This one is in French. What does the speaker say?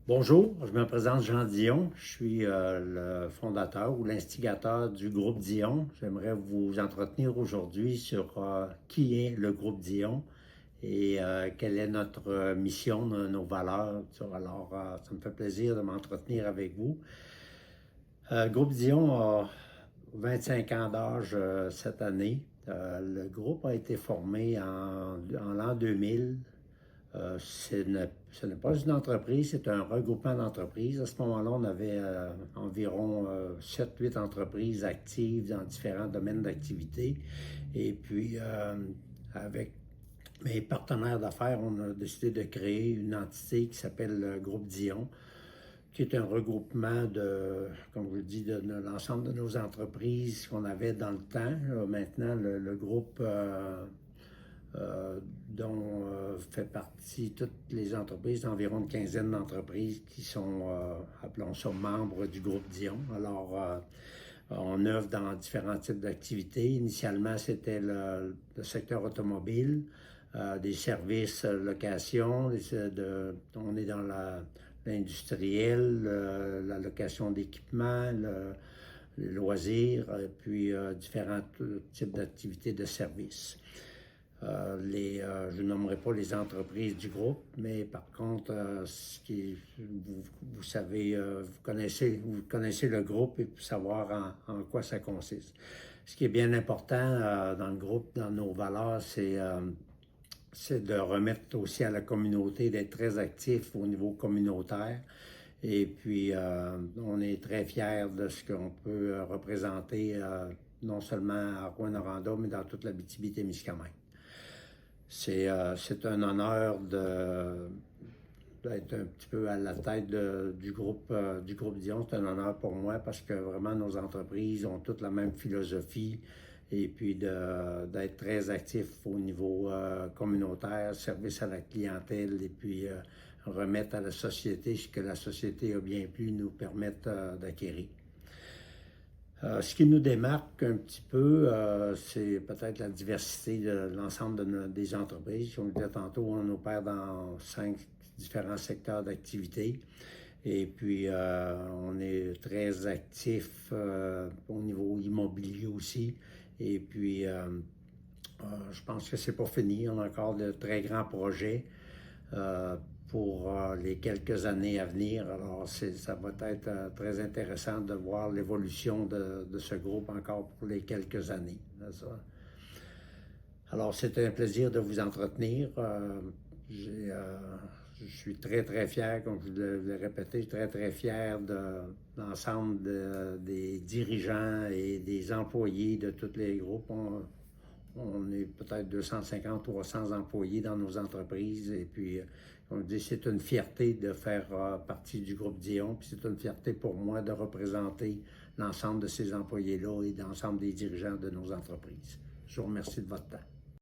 Bonjour, je me présente Jean Dion. Je suis le fondateur ou l'instigateur du groupe Dion. J'aimerais vous entretenir aujourd'hui sur qui est le groupe Dion et quelle est notre mission, nos valeurs. Alors, ça me fait plaisir de m'entretenir avec vous. Groupe Dion a 25 ans d'âge cette année. Le groupe a été formé en l'an 2000. Ce n'est pas une entreprise, c'est un regroupement d'entreprises. À ce moment-là, on avait environ 7-8 entreprises actives dans différents domaines d'activité. Et puis, avec mes partenaires d'affaires, on a décidé de créer une entité qui s'appelle le Groupe Dion, qui est un regroupement de, comme je vous dis, de l'ensemble de nos entreprises qu'on avait dans le temps. Maintenant, le groupe dont fait partie toutes les entreprises, environ une quinzaine d'entreprises qui sont, appelons ça, membres du groupe Dion. Alors, on œuvre dans différents types d'activités. Initialement, c'était le secteur automobile, des services location, on est dans l'industriel, la location d'équipements, les loisirs, et puis différents types d'activités de services. Je ne nommerai pas les entreprises du groupe, mais par contre, vous savez, vous connaissez le groupe et savoir en quoi ça consiste. Ce qui est bien important dans le groupe, dans nos valeurs, c'est de remettre aussi à la communauté, d'être très actif au niveau communautaire. Et puis, on est très fiers de ce qu'on peut représenter, non seulement à Rouyn-Noranda, mais dans toute l'Abitibi-Témiscamingue. C'est un honneur d'être un petit peu à la tête du groupe Dion. C'est un honneur pour moi parce que vraiment nos entreprises ont toutes la même philosophie et puis d'être très actifs au niveau communautaire, service à la clientèle et puis remettre à la société ce que la société a bien pu nous permettre d'acquérir. Ce qui nous démarque un petit peu, c'est peut-être la diversité de l'ensemble des entreprises. Comme je disais tantôt, on opère dans 5 différents secteurs d'activité. Et puis, on est très actif au niveau immobilier aussi. Et puis, je pense que c'est pas fini. On a encore de très grands projets pour les quelques années à venir. Alors, ça va être très intéressant de voir l'évolution de ce groupe encore pour les quelques années. Alors, c'était un plaisir de vous entretenir. Je suis très, très fier, comme je l'ai répété, je suis très, très fier de l'ensemble des dirigeants et des employés de tous les groupes. On est peut-être 250-300 employés dans nos entreprises et puis, comme je dis, c'est une fierté de faire partie du groupe Dion, puis c'est une fierté pour moi de représenter l'ensemble de ces employés-là et l'ensemble des dirigeants de nos entreprises. Je vous remercie de votre temps.